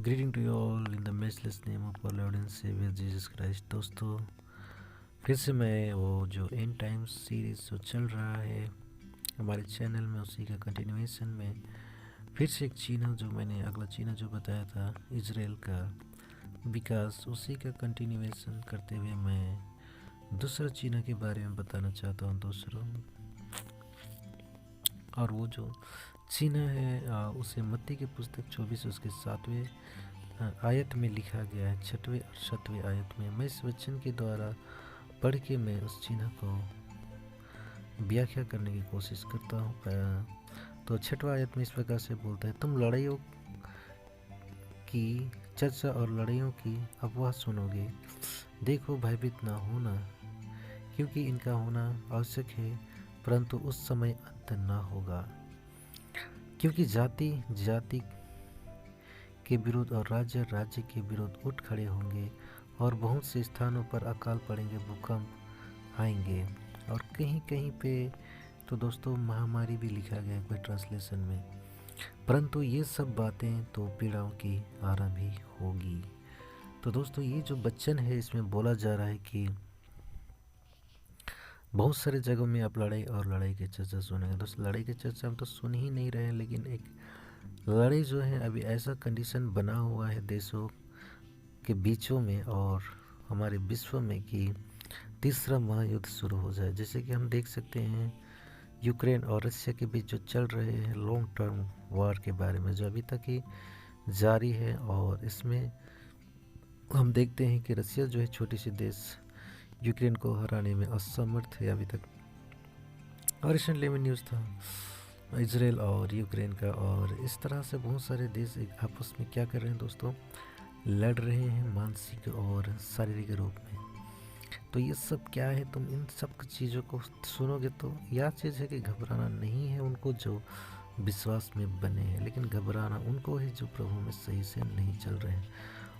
Greeting to you all in the matchless name of our Lord and Saviour Jesus Christ. दोस्तों, फिर से मैं वो जो एंड टाइम्स सीरीज़ जो चल रहा है हमारे चैनल में, उसी का कंटिन्यूएशन में फिर से एक चीना जो मैंने अगला चीना जो बताया था इजराइल का विकास, उसी का कंटिन्यूएशन करते हुए मैं दूसरा चीना के बारे में बताना चाहता हूँ दोस्तों। और वो जो चीना है उसे मत्ती की पुस्तक 24 उसके 7वें आयत में लिखा गया है, 6वें और 7वें आयत में। मैं इस वचन के द्वारा पढ़ के मैं उस चिन्ह को व्याख्या करने की कोशिश करता हूँ। तो 6वां आयत में इस प्रकार से बोलता है, तुम लड़ाइयों की चर्चा और लड़ाइयों की अफवाह सुनोगे, देखो भयभीत ना होना, क्योंकि इनका होना आवश्यक है, परंतु उस समय अंत ना होगा। क्योंकि जाति जाति के विरुद्ध और राज्य राज्य के विरुद्ध उठ खड़े होंगे, और बहुत से स्थानों पर अकाल पड़ेंगे, भूकंप आएंगे, और कहीं कहीं पे तो दोस्तों महामारी भी लिखा गया है कोई ट्रांसलेशन में। परंतु ये सब बातें तो पीड़ाओं की आरंभ ही होगी। तो दोस्तों, ये जो वचन है इसमें बोला जा रहा है कि बहुत सारे जगहों में आप लड़ाई और लड़ाई की चर्चा सुनेंगे। दोस्तों, लड़ाई की चर्चा हम तो सुन ही नहीं रहे हैं, लेकिन एक लड़ाई जो है अभी ऐसा कंडीशन बना हुआ है देशों के बीचों में और हमारे विश्व में कि तीसरा महायुद्ध शुरू हो जाए। जैसे कि हम देख सकते हैं यूक्रेन और रशिया के बीच जो चल रहे हैं लॉन्ग टर्म वार के बारे में, जो अभी तक ही जारी है। और इसमें हम देखते हैं कि रशिया जो है छोटी सी देश यूक्रेन को हराने में असमर्थ है अभी तक। और रिसेंटली में न्यूज़ था इजराइल और यूक्रेन का, और इस तरह से बहुत सारे देश एक आपस में क्या कर रहे हैं दोस्तों, लड़ रहे हैं मानसिक और शारीरिक रूप में। तो ये सब क्या है, तुम इन सब चीज़ों को सुनोगे तो यह चीज़ है कि घबराना नहीं है उनको जो विश्वास में बने हैं, लेकिन घबराना उनको है जो प्रभु में सही से नहीं चल रहे हैं।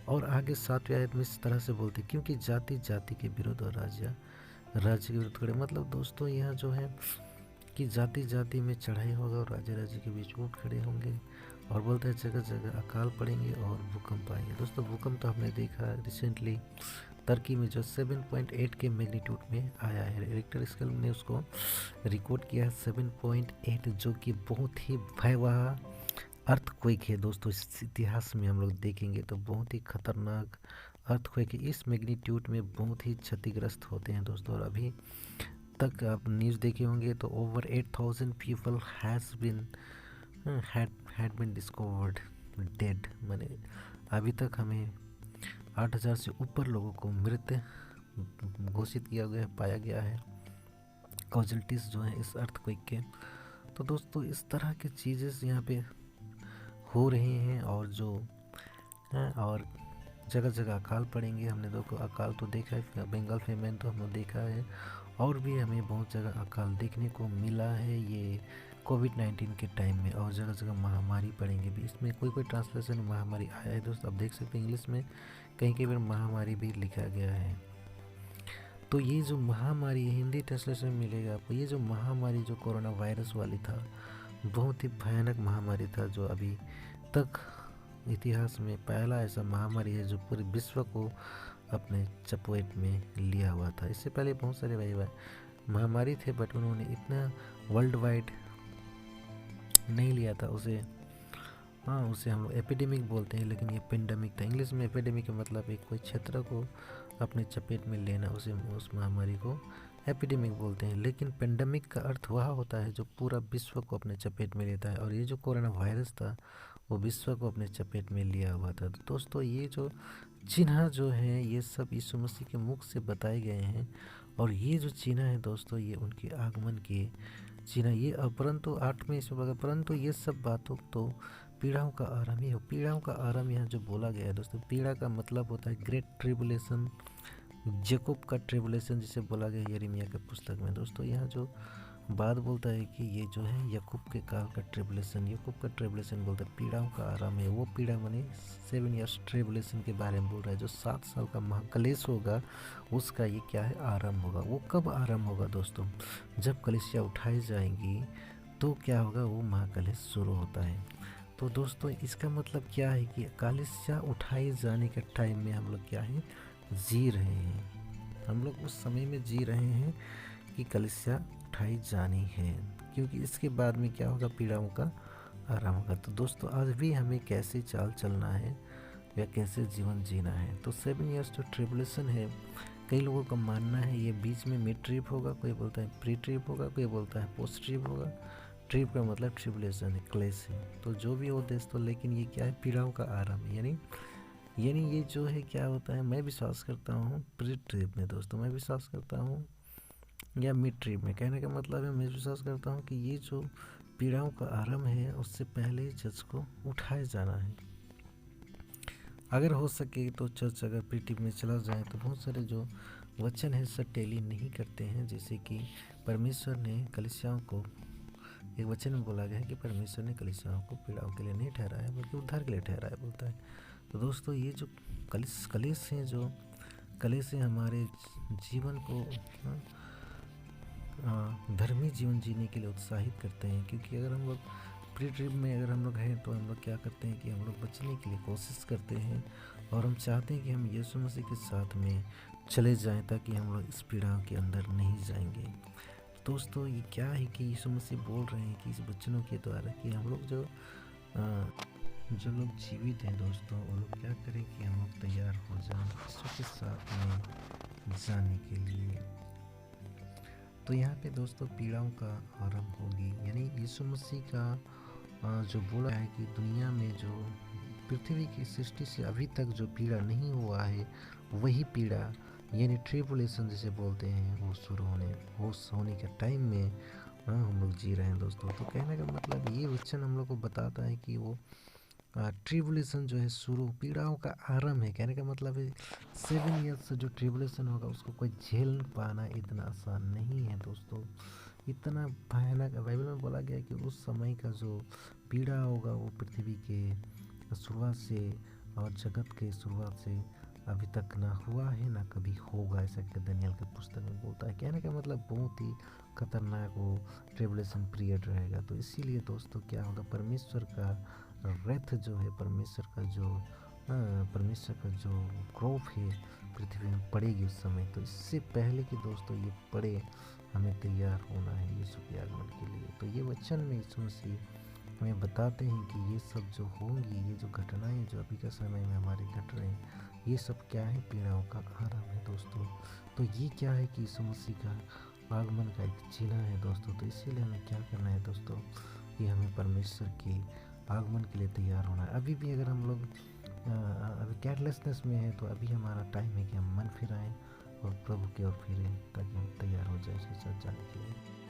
और आगे 7वें आयत में इस तरह से बोलते, क्योंकि जाति जाति के विरुद्ध और राज्य राज्य के विरुद्ध खड़े। मतलब दोस्तों, यह जो है कि जाति जाति में चढ़ाई होगा और राज्य राज्य के बीच उठ खड़े होंगे, और बोलते हैं जगह जगह अकाल पड़ेंगे और भूकंप आएंगे। दोस्तों, भूकंप तो हमने देखा रिसेंटली तुर्की में जो 7.8 के मैग्नीट्यूड में आया है। रिक्टर स्केल ने उसको रिकॉर्ड किया है 7.8, जो कि बहुत ही भयावह अर्थक्वेक है दोस्तों। इस इतिहास में हम लोग देखेंगे तो बहुत ही खतरनाक अर्थक्वेक है। इस मैग्नीट्यूड में बहुत ही क्षतिग्रस्त होते हैं दोस्तों। और अभी तक आप न्यूज़ देखे होंगे तो over 8,000 people had been discovered dead. मैंने अभी तक हमें 8,000 से ऊपर लोगों को मृत घोषित किया गया है, पाया गया है, कॉजल्टीज जो है इस अर्थक्वेक के। तो दोस्तों, इस तरह की चीज़ें यहाँ पे हो रही हैं, और जो हैं और जगह जगह अकाल पड़ेंगे। हमने देखो अकाल तो देखा है, बंगाल फेमन तो हमने देखा है, और भी हमें बहुत जगह अकाल देखने को मिला है ये कोविड-19 के टाइम में। और जगह जगह महामारी पड़ेंगे भी। इसमें कोई कोई ट्रांसलेशन महामारी आया है दोस्तों, आप देख सकते हैं इंग्लिश में कहीं कहीं पर महामारी भी लिखा गया है। तो ये जो महामारी है, हिंदी ट्रांसलेशन में मिलेगा आपको, ये जो महामारी जो कोरोना वायरस वाली था, बहुत ही भयानक महामारी था, जो अभी तक इतिहास में पहला ऐसा महामारी है जो पूरे विश्व को अपने चपेट में लिया हुआ था। इससे पहले बहुत सारे महामारी थे, बट उन्होंने इतना वर्ल्ड वाइड नहीं लिया था उसे। हाँ, उसे हम लोग एपिडेमिक बोलते हैं, लेकिन ये पेंडेमिक था। इंग्लिश में एपिडेमिक का मतलब एक कोई क्षेत्र को अपने चपेट में लेना, उसे उस महामारी को एपिडेमिक बोलते हैं। लेकिन पेंडेमिक का अर्थ वह होता है जो पूरा विश्व को अपने चपेट में लेता है, और ये जो कोरोना वायरस था वो विश्व को अपने चपेट में लिया हुआ था। तो दोस्तों, ये जो चिन्ह जो है ये सब यीशु मसीह के मुख से बताए गए हैं, और ये जो चिन्ह है दोस्तों ये उनके आगमन के चिन्ह। ये परंतु 8 में इसमें परंतु ये सब बातों तो पीड़ाओं का आरंभ ही हो। पीड़ाओं का आरंभ यहाँ जो बोला गया है दोस्तों, पीड़ा का मतलब होता है ग्रेट ट्रिबुलेशन, जेकोब का ट्रिबुलेशन जिसे बोला गया यिर्मयाह के पुस्तक में। दोस्तों, यहाँ जो बात बोलता है कि ये जो है याकूब के काल का ट्रिबुलेशन, याकूब का ट्रिबुलेशन बोलता है पीड़ाओं का आराम है। वो पीड़ा माने 7 ईयर्स ट्रिबुलेशन के बारे में बोल रहा है। जो 7 साल का महाक्लेश होगा उसका ये क्या है, आरंभ होगा। वो कब आरंभ होगा दोस्तों, जब कलीसिया उठाई जाएंगी तो क्या होगा, वो महाक्लेश शुरू होता है। तो दोस्तों इसका मतलब क्या है कि कलशा उठाए जाने के टाइम में हम लोग क्या है, जी रहे हैं। हम लोग उस समय में जी रहे हैं कि कलशा उठाई जानी है, क्योंकि इसके बाद में क्या होगा, पीड़ाओं का आराम होगा। तो दोस्तों आज भी हमें कैसे चाल चलना है या कैसे जीवन जीना है। तो 7 इयर्स जो ट्रिबुलेशन है, कई लोगों का मानना है ये बीच में मिड ट्रिप होगा, कोई बोलता है प्री ट्रिप होगा, कोई बोलता है पोस्ट ट्रिप होगा। ट्रिप का मतलब ट्रिबुलेशन है, क्लेश है। तो जो भी हो दोस्तों, लेकिन ये क्या है, पीड़ाओं का आराम है। यानी ये जो है क्या होता है, मैं विश्वास करता हूँ प्री ट्रिप में दोस्तों, मैं विश्वास करता हूँ या मिड ट्रिप में। कहने का मतलब है मैं विश्वास करता हूँ कि ये जो पीड़ाओं का आरंभ है उससे पहले चर्च को उठाया जाना है। अगर हो सके तो चर्च अगर प्री ट्रिप में चला जाए तो बहुत सारे जो वचन है सब टेली नहीं करते हैं। जैसे कि परमेश्वर ने कलीसियाओं को, एक वचन में बोला गया है कि परमेश्वर ने कलीसियाओं को पीड़ाओं के लिए नहीं ठहराया बल्कि उद्धार के लिए ठहराया, बोलता है। तो दोस्तों ये जो कलेश हैं, जो कलेश हैं हमारे जीवन को धर्मी जीवन जीने के लिए उत्साहित करते हैं। क्योंकि अगर हम लोग प्री ट्रिप में अगर हम लोग हैं तो हम लोग क्या करते हैं कि हम लोग बचने के लिए कोशिश करते हैं और हम चाहते हैं कि हम यीशु मसीह के साथ में चले जाएं ताकि हम लोग इस पीड़ा के अंदर नहीं जाएंगे। दोस्तों ये क्या है कि यीशु मसीह बोल रहे हैं कि इस वचनों के द्वारा कि हम लोग जो लोग जीवित हैं दोस्तों, वो लोग क्या करें कि हम लोग तैयार हो जाएं यीशु के साथ में जाने के लिए। तो यहाँ पे दोस्तों पीड़ाओं का आरंभ होगी, यानी यीशु मसीह का जो बोला है कि दुनिया में जो पृथ्वी की सृष्टि से अभी तक जो पीड़ा नहीं हुआ है, वही पीड़ा यानी ट्रिबुलेशन जिसे बोलते हैं, वो शुरू होने के टाइम में हम लोग जी रहे हैं दोस्तों। तो कहने का मतलब ये वचन हम लोग को बताता है कि वो ट्रिबुलेशन जो है शुरू, पीड़ाओं का आरंभ है। कहने का मतलब है 7 ईयर्स से जो ट्रिबुलेशन होगा उसको कोई झेल पाना इतना आसान नहीं है दोस्तों। इतना भयानक बाइबल में बोला गया है कि उस समय का जो पीड़ा होगा वो पृथ्वी के शुरुआत से और जगत के शुरुआत से अभी तक ना हुआ है ना कभी होगा, ऐसा कि दानियल के पुस्तक में बोलता है। कहने का मतलब बहुत ही खतरनाक वो ट्रिबुलेशन पीरियड रहेगा। तो इसीलिए दोस्तों क्या होगा, परमेश्वर का रथ जो है, परमेश्वर का जो क्रोप है पृथ्वी में पड़ेगी उस समय। तो इससे पहले कि दोस्तों ये पड़े, हमें तैयार होना है यीशु के आगमन के लिए। तो ये वचन में यीशु मसीह हमें बताते हैं कि ये सब जो होंगी, ये जो घटनाएं जो अभी के समय में हमारे घट रहे हैं, ये सब क्या है, पीड़ाओं का आरंभ है दोस्तों। तो ये क्या है कि यीशु मसीह का आगमन का एक चिन्ह है दोस्तों। तो इसीलिए हमें क्या करना है दोस्तों, कि हमें परमेश्वर के आगमन के लिए तैयार होना है। अभी भी अगर हम लोग अभी केयरलेसनेस में है तो अभी हमारा टाइम है कि हम मन फिराएं और प्रभु की ओर फिरें ताकि हम तैयार हो जाए उसके साथ जाने के लिए।